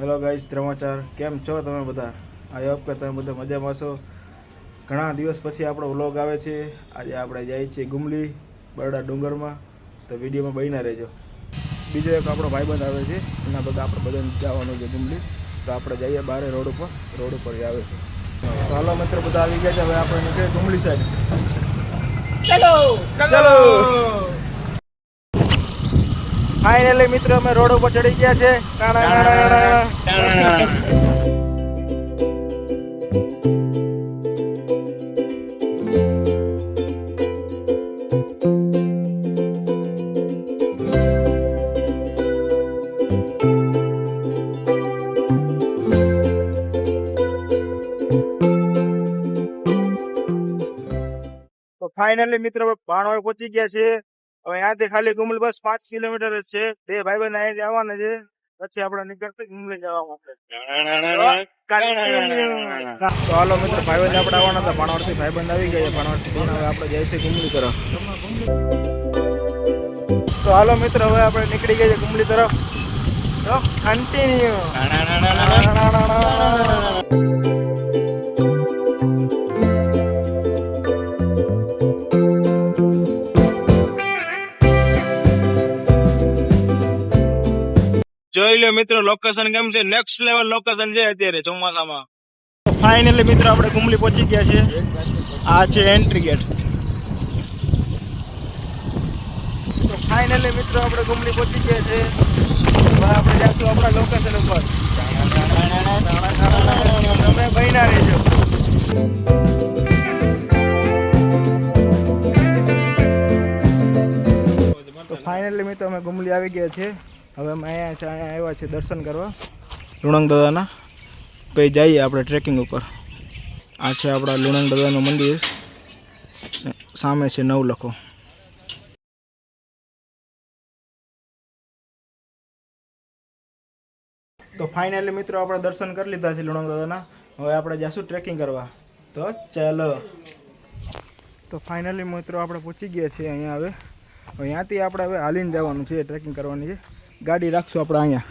Hello guys સમાચાર કેમ છો તમે બધા? આઈ હોપ કે તમે બધા મજામાં છો. ઘણા દિવસ પછી આપણો વ્લોગ આવે છે. આજે આપણે જઈએ છીએ ગુમલી બરડા ડુંગરમાં, તો વિડીયોમાં બન્યા રહેજો. બીજો એક આપણો ભાઈબંધ આવે છે, એના બધા આપણે બધાને જવાનું છે ગુમલી. તો આપણે જઈએ બહાર રોડ ઉપર આવે છે. તો હાલો મિત્ર બધા આવી ગયા છે. હવે આપણે નીકળીએ ગુમલી સાઈડ. ચલો ચલો. ફાઇનલી મિત્રો અમે રોડ ઉપર ચડી ગયા છે. તો ફાઇનલી મિત્રો ભાણવડ પહોંચી ગયા છે. હવે અહીંયાથી ખાલી ગુમલી બસ 5 કિલોમીટર જ છે. બે ભાઈબંધ અહીંયાથી આવવાના છે, પછી આપણે નીકળશે ગુમલી જવા માટે. તો હાલો મિત્રો, ભાઈબંધ આપણે આવવાના હતા, ભાણવડથી ભાઈબંધ આવી ગયા છે. ભાણવડથી હવે આપણે જઈશું ગુમલી તરફ. તો હાલો મિત્રો, હવે આપણે નીકળી ગયા છે ગુમલી તરફ. તો કન્ટિન્યુ. જોઈ લો મિત્રો, લોકેશન કેમ છે? નેક્સ્ટ લેવલ લોકેશન છે અત્યારે ચોમાસામાં. ફાઇનલી મિત્રો આપણે ગુમલી પહોંચી ગયા છે. આ છે એન્ટ્રી ગેટ. તો ફાઇનલી મિત્રો આપણે ગુમલી પહોંચી ગયા છે. હવે આપણે જઈશું આપણા લોકેશન ઉપર. તમે બન્યા રહેજો. તો ફાઇનલી મિત્રો અમે ગુમલી આવી ગયા છે. હવે અમે અહીંયા આવ્યા છે દર્શન કરવા લુણંગ દાદાના. પછી જઈએ આપણે ટ્રેકિંગ ઉપર. આ છે આપણા લુણંગ દાદાનું મંદિર, સામે છે નવલખો. તો ફાઇનલી મિત્રો આપણે દર્શન કરી લીધા છે લુણંગ દાદાના. હવે આપણે જઈશું ટ્રેકિંગ કરવા. તો ચાલો. તો ફાઇનલી મિત્રો આપણે પહોંચી ગયા છીએ અહીંયા. હવે અહીંયાથી આપણે હવે હાલીને જવાનું છે, ટ્રેકિંગ કરવાની છે. ગાડી રાખશું આપણે અહીંયા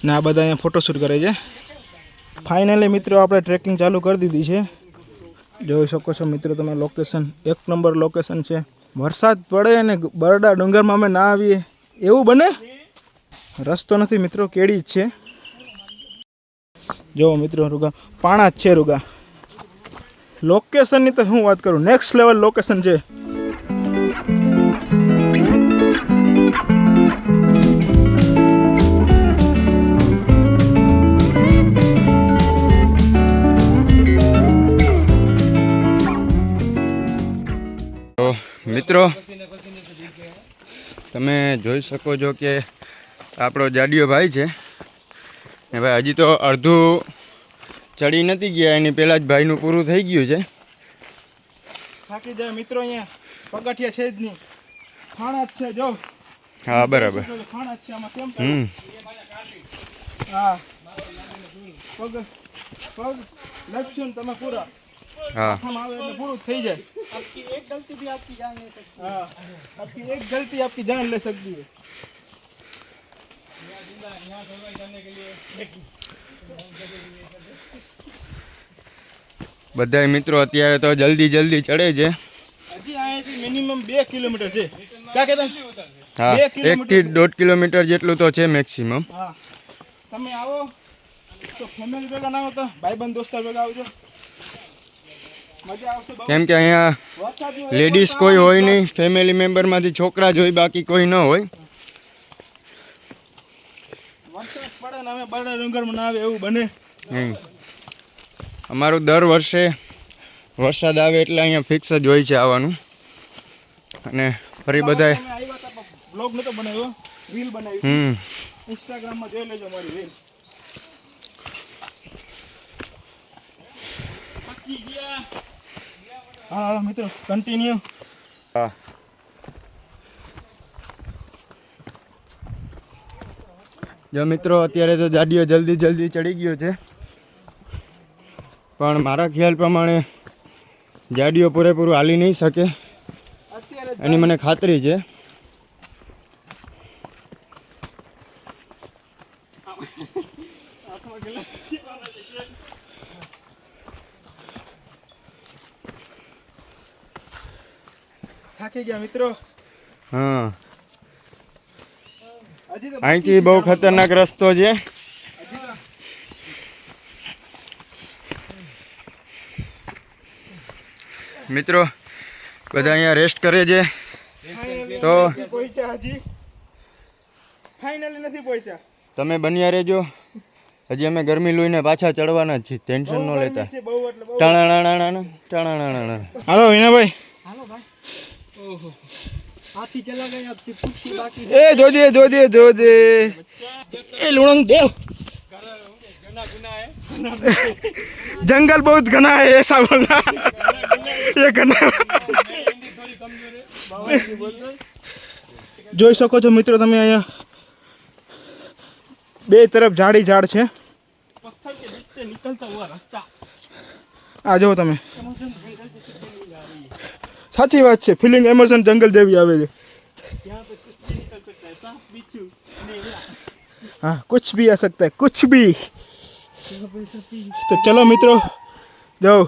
ને આ બધા અહીંયા ફોટોશૂટ કરે છે. ફાઇનલી મિત્રો આપણે ટ્રેકિંગ ચાલુ કરી દીધી છે. જોઈ શકો છો મિત્રો તમે, લોકેશન એક નંબર લોકેશન છે. વરસાદ પડે અને બરડા ડુંગરમાં અમે ના આવીએ એવું બને? રસ્તો નથી મિત્રો, કેડી જ છે. જો મિત્રો રૂગા પાણા જ છે. રૂગા લોકેશનની તો હું વાત કરું, નેક્સ્ટ લેવલ લોકેશન છે. મિત્રો તમે જોઈ શકો છો કે આપણો જાડિયો ભાઈ છે ને ભાઈ, હજી તો અડધું ચડી નથી ગયા, એની પહેલાં જ ભાઈનું પૂરું થઈ ગયું છે. થાકી જાય મિત્રો, અહીંયા પગથિયા છે જ નહીં, ખાણા જ છે. જો હા બરાબર, ખાણા જ છે આમાં. કેમ હા પગ લપશો ને તમે પૂરા. હા આવે એટલે પૂરું થઈ જાય. आपकी एक गलती भी आपकी जान ले सकती है. हाँ, आपकी एक गलती आपकी जान ले सकती है. બધા મિત્રો અત્યારે તો જલ્દી ચડે છે. હજી અહીંયાથી મિનિમમ 2 કિલોમીટર છે. ક્યાં કહેતા? હા, 1 થી 1.5 કિલોમીટર જેટલું તો છે મેક્સિમમ. હા, તમે આવો તો ફેમિલી ભેગા ના આવતા, ભાઈબંધ દોસ્તાર ભેગા આવજો, મજા આવશે. કેમ કે અહીંયા લેડીઝ કોઈ હોય નહીં, ફેમિલી મેમ્બરમાંથી છોકરા જ હોય, બાકી કોઈ ન હોય. વરસાદ પડે ને અમે બરડા ડુંગરમાં ના આવે એવું બને નહીં. અમારું દર વર્ષે વરસાદ આવે એટલે અહીંયા ફિક્સ જ હોય છે આવવાનું. અને ફરી બધાય બ્લોગ નતો બનાવ્યો, રીલ બનાવી. ઇન્સ્ટાગ્રામમાં જોઈ લેજો મારી રીલ. હા મિત્રો, કન્ટિન્યુ. હા, જો મિત્રો અત્યારે તો જાડિયો જલ્દી ચડી ગયો છે, પણ મારા ખ્યાલ પ્રમાણે જાડિયો પૂરેપૂરું હાલી નહીં શકે એની મને ખાતરી છે. થાકી ગયા મિત્રો. હા હજી તો અહીંથી બહુ ખતરનાક રસ્તો છે. મિત્રો બધા અહીંયા રેસ્ટ કરે છે. તો નથી પહોંચ્યા હજી. ફાઇનલી નથી પહોંચ્યા. તમે બન્યા રહેજો. હજી અમે ગરમી લઈને પાછા ચડવાના જ છીએ. ટેન્શન ન લેતા. બહુ એટલે બહુ. ટાણાણાણાણા. હાલો વિનાભાઈ. હાલો ભાઈ. ઓહો. હાથી ચલા ગए अब सिर्फ कुछ ही बाकी એ જોજે એ લુણંગ દેવ जंगल बहुत घना है ऐसा बोलना ये घना જોઈ શકો છો મિત્રો તમે અહીંયા બે તરફ ઝાડી ઝાડ છે. पत्थर के बीच से निकलता हुआ रास्ता આ જો તમે સાચી વાત છે. ફિલિંગ એમેઝોન જંગલ જેવી આવે છે. यहाँ पे कुछ भी निकल सकता है सांप बिच्छू नेवला हाँ कुछ भी आ सकता है कुछ भी. यहाँ पे सब भी તો ચલો મિત્રો જાઓ.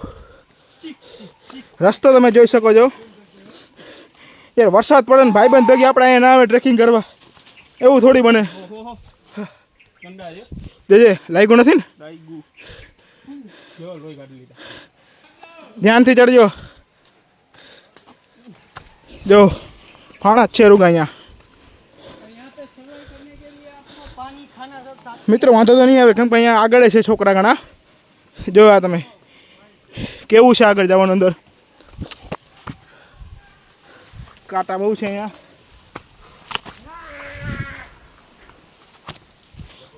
રસ્તો તમે જોઈ શકો છો. યાર વરસાદ પડે ને ભાઈબંધ ભેગી આપણે અહીંયા ના આવે ટ્રેકિંગ કરવા એવું થોડી બને. ओहो ठंडा है જોજે લાગ્યું નથી ને. दाईगू जो लोई गाड़ी लीधा ધ્યાનથી ચડજો. જો ફાણા જ છે રૂગા અહીંયા. यहाँ पे सर्वाइव करने के लिए आपको पानी खाना सब साथ મિત્રો વાંધો તો નહીં આવે કેમ કે અહીંયા આગળ છે છોકરા ઘણા. જો આ તમે કેવું છે આગળ જવાનું અંદર. કાંટા બહુ છે અહીંયા.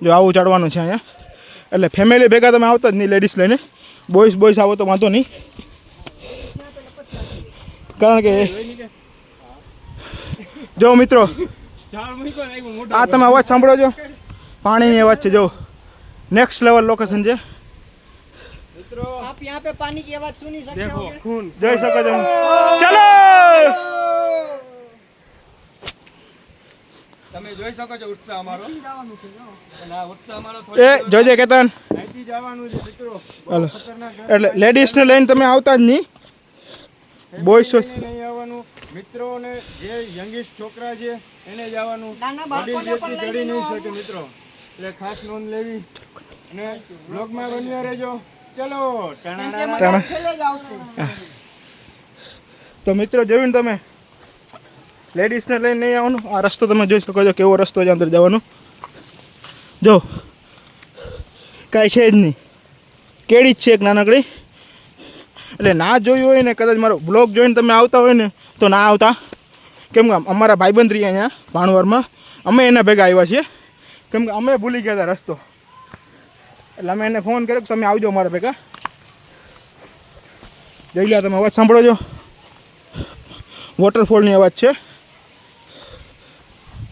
જો આવું ચડવાનું છે અહીંયા. એટલે ફેમિલી ભેગા તમે આવતા જ નહીં લેડીઝ લઈને. બોಯ್સ આવો તો વાંધો નહીં કારણ કે જો મિત્રો झाड़ मुई को नहीं मोटा આ તમે અવાજ સાંભળો છો પાણીની અવાજ છે. જો નેક્સ્ટ લેવલ લોકેશન છે. आप यहाँ पे पानी की आवाज सुन ही सकते हो खून જોઈ શકો છો. ચલો તમે જોઈ શકો છો ઉત્સાહ અમારો. અને આ ઉત્સાહ અમારો એ જોજે કેતન. અહીંથી જવાનું છે મિત્રો. હાલો એટલે લેડીઝને લઈને તમે આવતા જ નહીં. બોಯ್સ નહીં આવવાનું. મિત્રોને જે યંગેસ્ટ છોકરા છે એને જવાનું. નાના વડીલ બાળકોને વ્યક્તિ પણ ચડી લઈ નહીં શકે મિત્રો. એટલે ખાસ નોંધ લેવી અને બ્લોગમાં બન્યા રહેજો. ચલો ટાણા छेले जाओ से તો મિત્રો જોયું ને તમે લેડીઝને લઈને નહીં આવવાનું. આ રસ્તો તમે જોઈ શકો છો કેવો રસ્તો છે અંદર જવાનો. જો કાંઈ છે જ નહીં. કેળી જ છે એક નાનકડી. એટલે ના જોયું હોય ને કદાચ મારો બ્લોગ જોઈને તમે આવતા હોય ને તો ના આવતા. કેમ કે અમારા ભાઈબંધ રહ્યા અહીંયા ભાણવરમાં. અમે એના ભેગા આવ્યા છીએ કેમ કે અમે ભૂલી ગયા હતા રસ્તો. એટલે અમે એને ફોન કર્યો કે તમે આવજો અમારા ભેગા. જોઈ લો તમે અવાજ સાંભળો છો. વોટરફોલની અવાજ છે.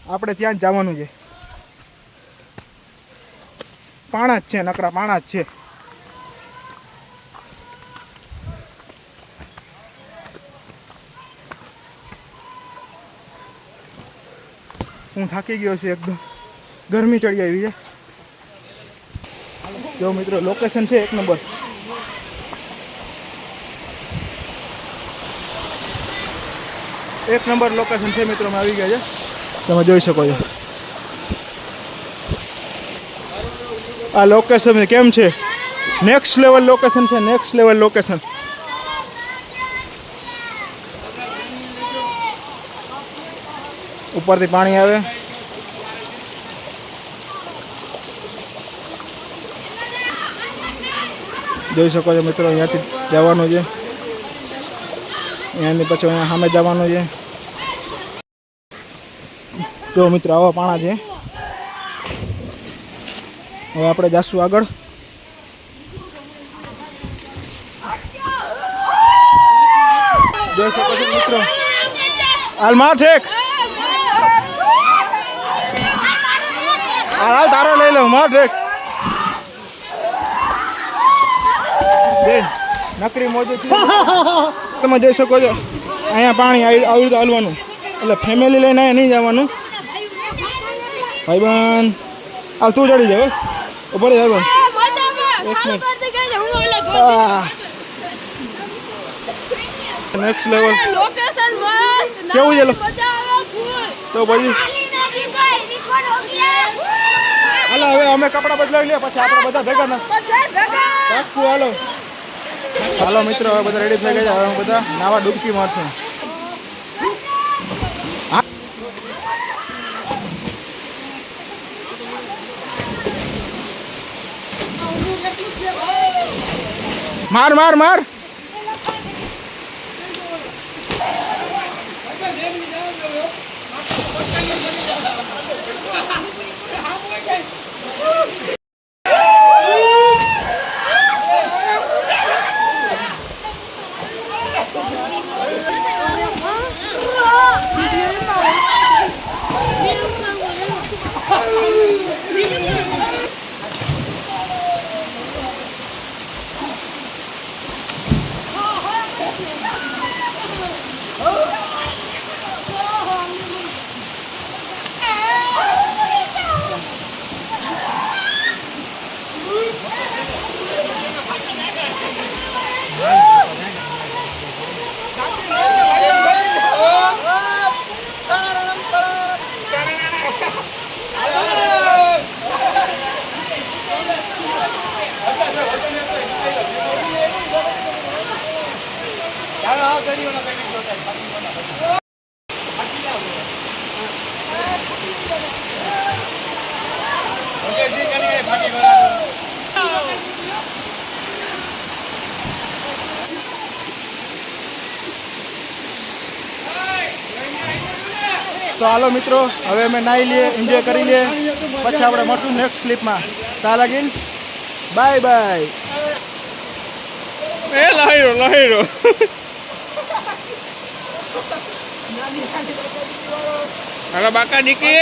આપણે ત્યાં જ જવાનું છે. પાણા જ છે નકરા પાણા જ છે. હું થાકી ગયો છું એકદમ. ગરમી ચડી આવી છે. જો મિત્રો લોકેશન છે એક નંબર. એક નંબર લોકેશન છે મિત્રો. આવી ગયા છે તમે જોઈ શકો છો. આ લોકેશન કેમ છે નેક્સ્ટ લેવલ લોકેશન છે. Next level location. ઉપરથી પાણી આવે. જોઈ શકો છો મિત્રો અહીંયાથી જવાનું છે. અહીંયાની પછી અહીંયા સામે જવાનું છે. જો મિત્રો આવા પાણા છે. હવે આપણે જાશું આગળ. જોઈ શકો છો મિત્રો હાલમાં ઠેક હાલ તારો લઈ લઉં માં ઠેક. બેન નકરી મોજું તમે જોઈ શકો છો. અહીંયા પાણી આવી રીતે હાલવાનું. એટલે ફેમિલી લઈને અહીંયા નહીં જવાનું ભાઈબંધ. હાલ તું ચડી જાય ઉપર જાય નેક્સ્ટ લેવલ કેવું છે તો પછી હાલો હવે અમે કપડાં બદલાવી લઈએ પછી આપણે બધા ભેગા ના પાક્કું હાલો હાલો મિત્રો હવે બધા રેડી થઈ ગયા છે હવે બધા નાવા ડૂબકી મારશું માર માર માર તો હાલો મિત્રો હવે અમે નાહી લઈએ એન્જોય કરી લઈએ પછી આપણે મળશું નેક્સ્ટ ક્લિપમાં ત્યાં લગીન બાય બાય એ લાહીરો લાહીરો હાલો બાકા દીકી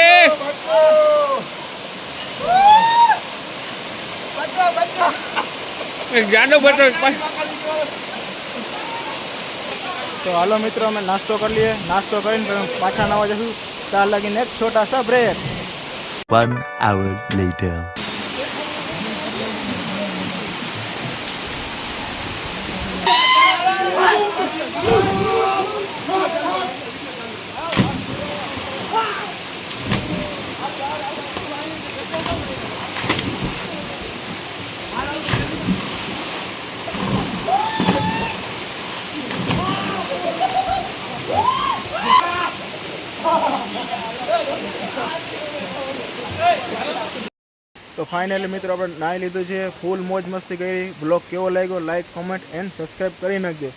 જાડો બટો તો હાલો મિત્રો અમે નાસ્તો કરી લઈએ નાસ્તો કરીને પાછા નાવા જશું ત્યાં લગીને એક છોટા સા બ્રેક 1 hour later. તો ફાઇનલી મિત્રો આપણે નાહી લીધું છે ફૂલ મોજ મસ્તી કરી બ્લોગ કેવો લાગ્યો લાઈક કોમેન્ટ એન્ડ સબસ્ક્રાઈબ કરી નાખજો